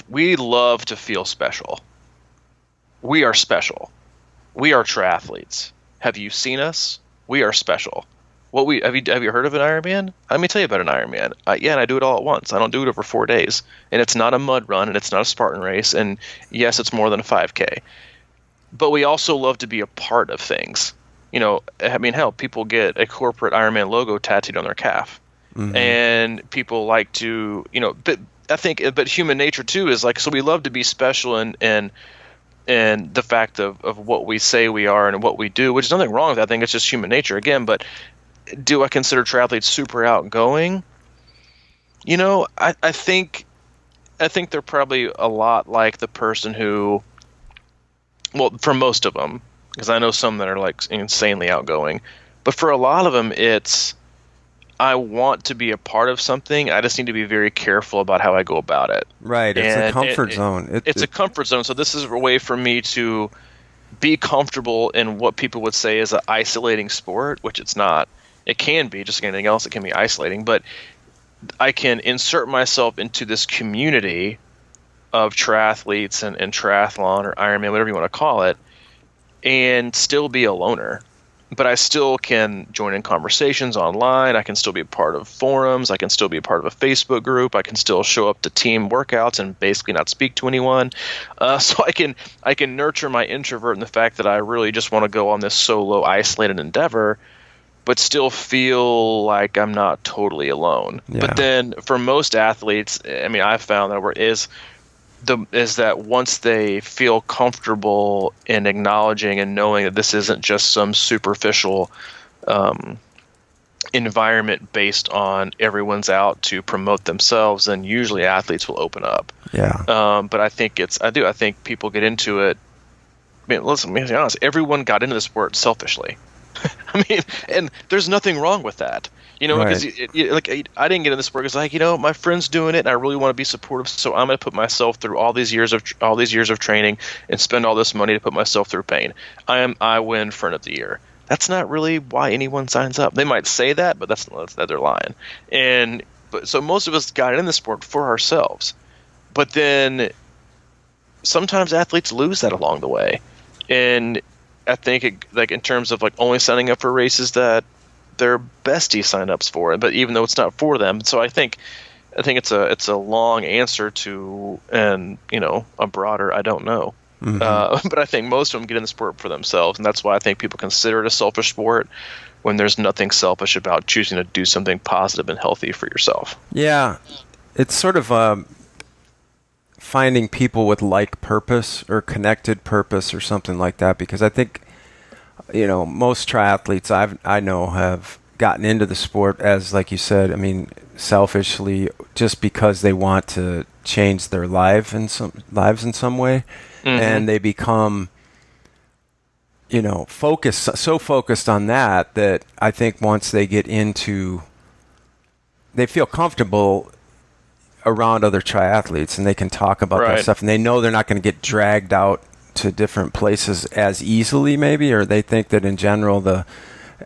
we love to feel special. We are special. We are triathletes. Have you seen us? We are special. Have you heard of an Ironman? Let me tell you about an Ironman. Yeah, and I do it all at once. I don't do it over 4 days, and it's not a mud run, and it's not a Spartan race, and yes, it's more than a 5K. But we also love to be a part of things. I mean, hell, people get a corporate Ironman logo tattooed on their calf, and people like to, but human nature too is like, so we love to be special, and the fact of what we say we are and what we do, which is nothing wrong with that. I think it's just human nature again. But do I consider triathletes super outgoing? I think they're probably a lot like the person who, well, for most of them, because I know some that are like insanely outgoing, but for a lot of them, it's, I want to be a part of something. I just need to be very careful about how I go about it. right, it's a comfort zone. It's a comfort zone. So this is a way for me to be comfortable in what people would say is an isolating sport, which it's not. It can be, just like anything else, it can be isolating, but I can insert myself into this community of triathletes and triathlon or Ironman, whatever you want to call it, and still be a loner. But I still can join in conversations online. I can still be a part of forums. I can still be a part of a Facebook group. I can still show up to team workouts and basically not speak to anyone. So I can nurture my introvert in the fact that I really just want to go on this solo, isolated endeavor, but still feel like I'm not totally alone. Yeah. But then for most athletes, I mean, I've found that is that once they feel comfortable in acknowledging and knowing that this isn't just some superficial environment based on everyone's out to promote themselves, then usually athletes will open up. Yeah. But I think I think people get into it. I mean, listen, let me be honest. Everyone got into the sport selfishly. I mean, and there's nothing wrong with that. Because Right. I didn't get in this sport because my friend's doing it and I really want to be supportive, so I'm going to put myself through all these years of training and spend all this money to put myself through pain. I win friend of the year. That's not really why anyone signs up. They might say that, but that's they're lying. But so most of us got in the sport for ourselves, but then sometimes athletes lose that along the way, and I think in terms of like only signing up for races that their bestie signups for it, but even though it's not for them. So I think it's a long answer to, and a broader I don't know. But I think most of them get in the sport for themselves, and that's why I think people consider it a selfish sport when there's nothing selfish about choosing to do something positive and healthy for yourself. Yeah. It's sort of finding people with like purpose or connected purpose or something like that, because I think, most triathletes I know have gotten into the sport as, like you said, I mean, selfishly, just because they want to change their lives in some way, and they become, focused on that I think once they get into, they feel comfortable around other triathletes and they can talk about that stuff, and they know they're not going to get dragged out to different places as easily, maybe, or they think that in general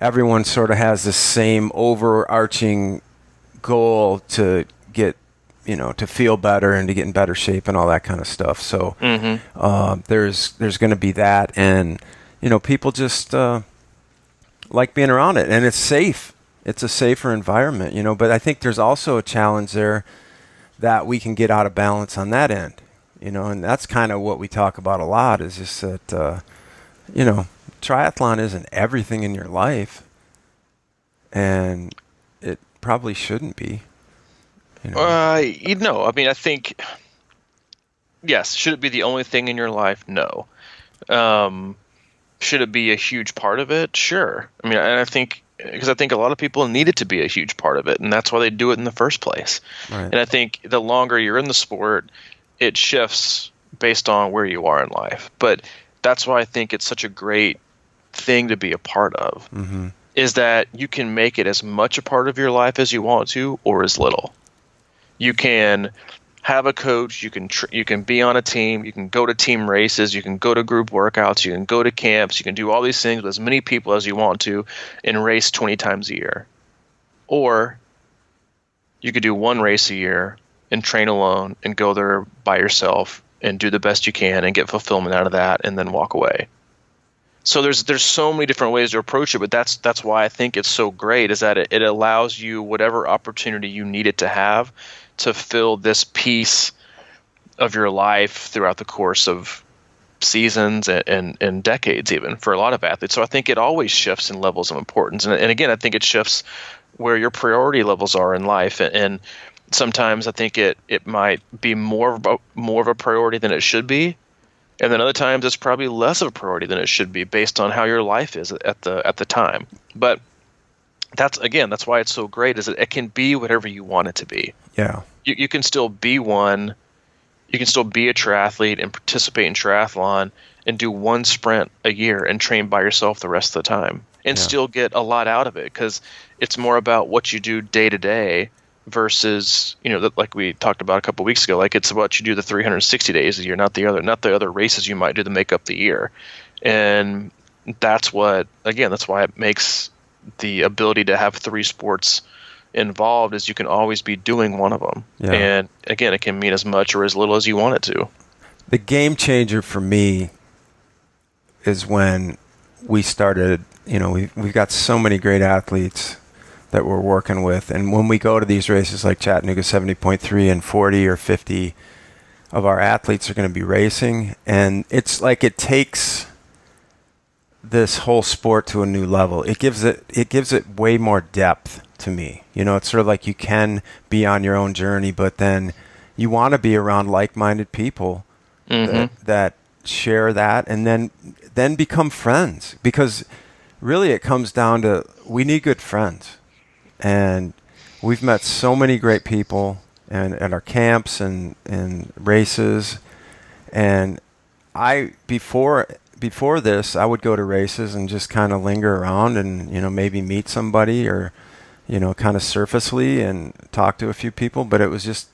everyone sort of has the same overarching goal to get, to feel better and to get in better shape and all that kind of stuff. So there's going to be that, and people just like being around it, and it's safe. It's a safer environment, But I think there's also a challenge there that we can get out of balance on that end, and that's kind of what we talk about a lot, is just that, triathlon isn't everything in your life, and it probably shouldn't be. I mean, I think, yes, should it be the only thing in your life? No. Should it be a huge part of it? Sure. I mean, and I think a lot of people need it to be a huge part of it, and that's why they do it in the first place. Right. And I think the longer you're in the sport, it shifts based on where you are in life. But that's why I think it's such a great thing to be a part of, is that you can make it as much a part of your life as you want to, or as little. You can have a coach, you can be on a team, you can go to team races, you can go to group workouts, you can go to camps, you can do all these things with as many people as you want to and race 20 times a year. Or you could do one race a year and train alone and go there by yourself and do the best you can and get fulfillment out of that and then walk away. So there's so many different ways to approach it, but that's why I think it's so great, is that it allows you whatever opportunity you need it to have to fill this piece of your life throughout the course of seasons and decades, even for a lot of athletes. So I think it always shifts in levels of importance. And again, I think it shifts where your priority levels are in life. And sometimes I think it might be more of a priority than it should be. And then other times it's probably less of a priority than it should be based on how your life is at the time. But that's why it's so great, is that it can be whatever you want it to be. Yeah. You can still be one. You can still be a triathlete and participate in triathlon and do one sprint a year and train by yourself the rest of the time and still get a lot out of it, because it's more about what you do day to day versus, like we talked about a couple of weeks ago, like it's about you do the 360 days a year, not the other races you might do to make up the year. And that's why it makes the ability to have 3 sports involved, is you can always be doing one of them. Yeah. And again, it can mean as much or as little as you want it to. The game changer for me is when we started, we've got so many great athletes that we're working with, and when we go to these races like Chattanooga 70.3 and 40 or 50 of our athletes are going to be racing, and it's like it takes this whole sport to a new level. It gives it way more depth to me. It's sort of like you can be on your own journey, but then you want to be around like-minded people that share that, and then become friends, because really it comes down to, we need good friends. And we've met so many great people at our camps and races. And before this, I would go to races and just kind of linger around and, maybe meet somebody or, kind of surfacely and talk to a few people. But it was just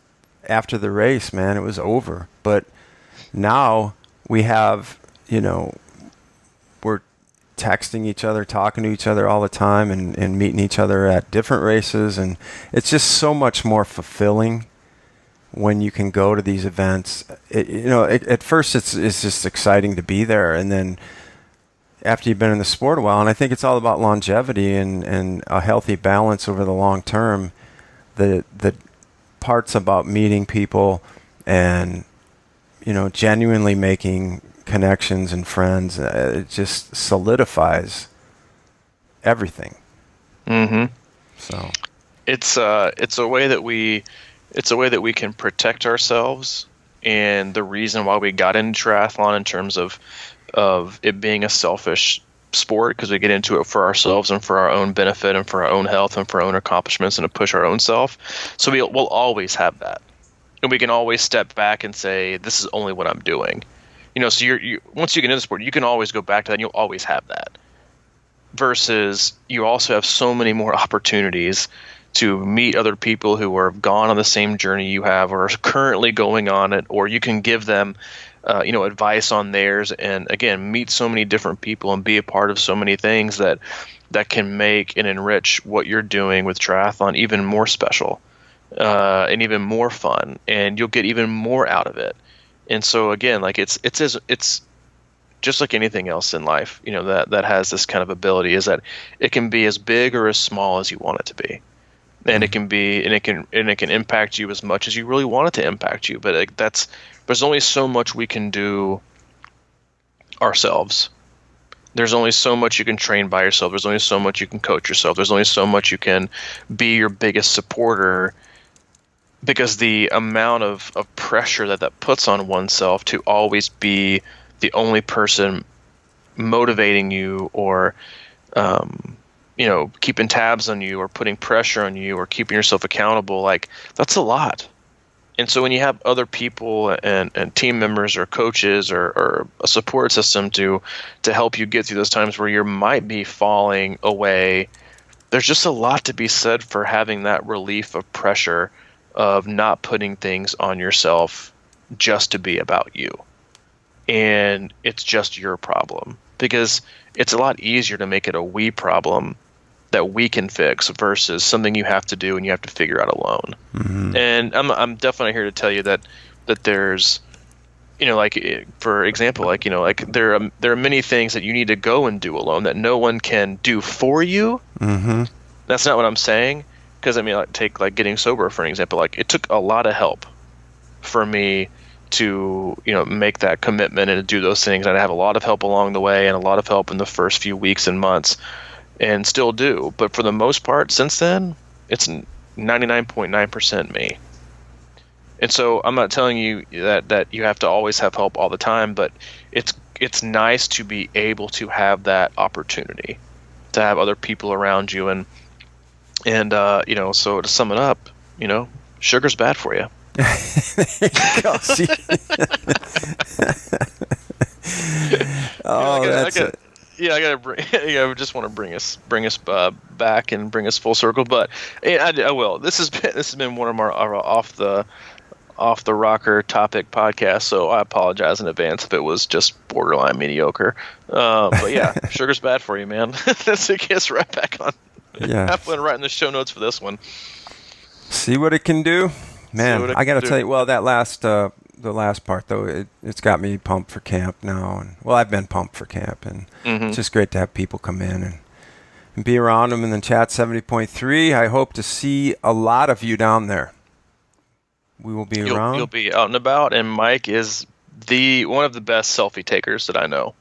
after the race, man, it was over. But now we have, we're texting each other, talking to each other all the time, and meeting each other at different races, and it's just so much more fulfilling when you can go to these events. At first it's just exciting to be there, and then after you've been in the sport a while, and I think it's all about longevity and a healthy balance over the long term, the parts about meeting people and genuinely making connections and friends, it just solidifies everything. So it's a way that we can protect ourselves and the reason why we got into triathlon in terms of it being a selfish sport, because we get into it for ourselves and for our own benefit and for our own health and for our own accomplishments and to push our own self. So we'll always have that. And we can always step back and say, this is only what I'm doing. So you once you get into the sport, you can always go back to that and you'll always have that. Versus you also have so many more opportunities to meet other people who are gone on the same journey you have or are currently going on it, or you can give them advice on theirs, and again, meet so many different people and be a part of so many things that can make and enrich what you're doing with triathlon even more special and even more fun, and you'll get even more out of it. And so again, like it's just like anything else in life, that has this kind of ability, is that it can be as big or as small as you want it to be. And it can impact you as much as you really want it to impact you. But there's only so much we can do ourselves. There's only so much you can train by yourself. There's only so much you can coach yourself. There's only so much you can be your biggest supporter, because the amount of pressure that puts on oneself to always be the only person motivating you, or keeping tabs on you, or putting pressure on you, or keeping yourself accountable, like that's a lot. And so when you have other people and team members or coaches or a support system to help you get through those times where you might be falling away, there's just a lot to be said for having that relief of pressure of not putting things on yourself just to be about you. And it's just your problem, because it's a lot easier to make it a we problem that we can fix versus something you have to do and you have to figure out alone. Mm-hmm. And I'm definitely here to tell you that there's, like for example, like there are many things that you need to go and do alone that no one can do for you. Mm-hmm. That's not what I'm saying. Because take getting sober for an example. Like it took a lot of help for me to make that commitment and to do those things. And I have a lot of help along the way, and a lot of help in the first few weeks and months, and still do. But for the most part, since then, it's 99.9% me. And so I'm not telling you that you have to always have help all the time, but it's nice to be able to have that opportunity to have other people around you. And so to sum it up, sugar's bad for you. There you go. See? I just want to bring us back and bring us full circle. But I will. This has been one of our off the rocker topic podcasts. So I apologize in advance if it was just borderline mediocre. But yeah, sugar's bad for you, man. That's it. Gets right back on. Yeah. Have fun writing the show notes for this one. See what it can do, man. I got to tell you. Well, that the last part though, it's got me pumped for camp now. And I've been pumped for camp, and it's just great to have people come in and be around them. And then Chat 70.3. I hope to see a lot of you down there. We will be around. You'll be out and about, and Mike is one of the best selfie takers that I know.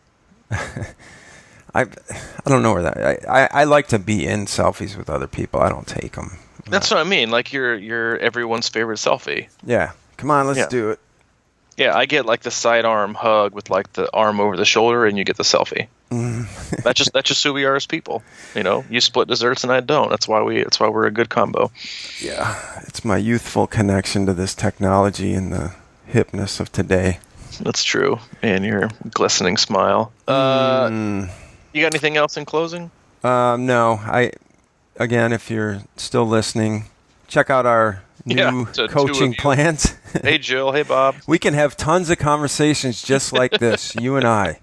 I don't know where that. I like to be in selfies with other people. I don't take them. That's what I mean. Like you're everyone's favorite selfie. Yeah. Come on, let's do it. Yeah, I get like the sidearm hug with like the arm over the shoulder, and you get the selfie. That's just who we are as people. You split desserts and I don't. That's why we're a good combo. Yeah, it's my youthful connection to this technology and the hipness of today. That's true. And your glistening smile. You got anything else in closing? No. Again, if you're still listening, check out our new coaching plans. Hey, Jill. Hey, Bob. We can have tons of conversations just like this, you and I.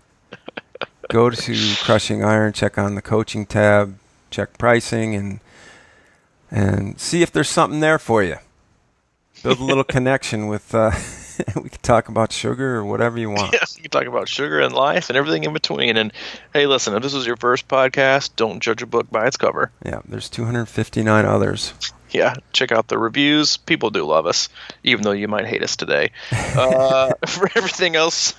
Go to Crushing Iron, check on the coaching tab, check pricing, and see if there's something there for you. Build a little connection with... we can talk about sugar or whatever you want. Yes, you can talk about sugar and life and everything in between. And hey, listen, if this is your first podcast, don't judge a book by its cover. Yeah, there's 259 others. Yeah, check out the reviews. People do love us, even though you might hate us today. For everything else,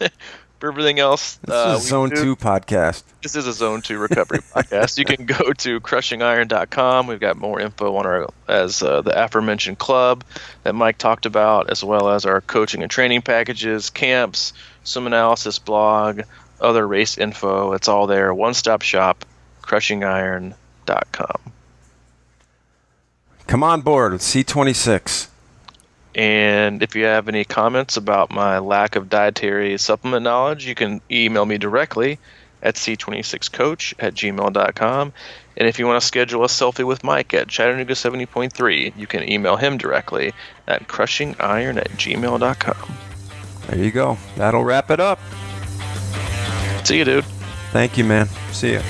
For everything else, This is a Zone 2 podcast. This is a Zone 2 recovery podcast. You can go to crushingiron.com. We've got more info on our, the aforementioned club that Mike talked about, as well as our coaching and training packages, camps, swim analysis blog, other race info. It's all there. One-stop shop, crushingiron.com. Come on board with C26. And if you have any comments about my lack of dietary supplement knowledge, you can email me directly at c26coach@gmail.com. And if you want to schedule a selfie with Mike at Chattanooga 70.3, you can email him directly at crushingiron@gmail.com. There you go. That'll wrap it up. See you, dude. Thank you, man. See ya.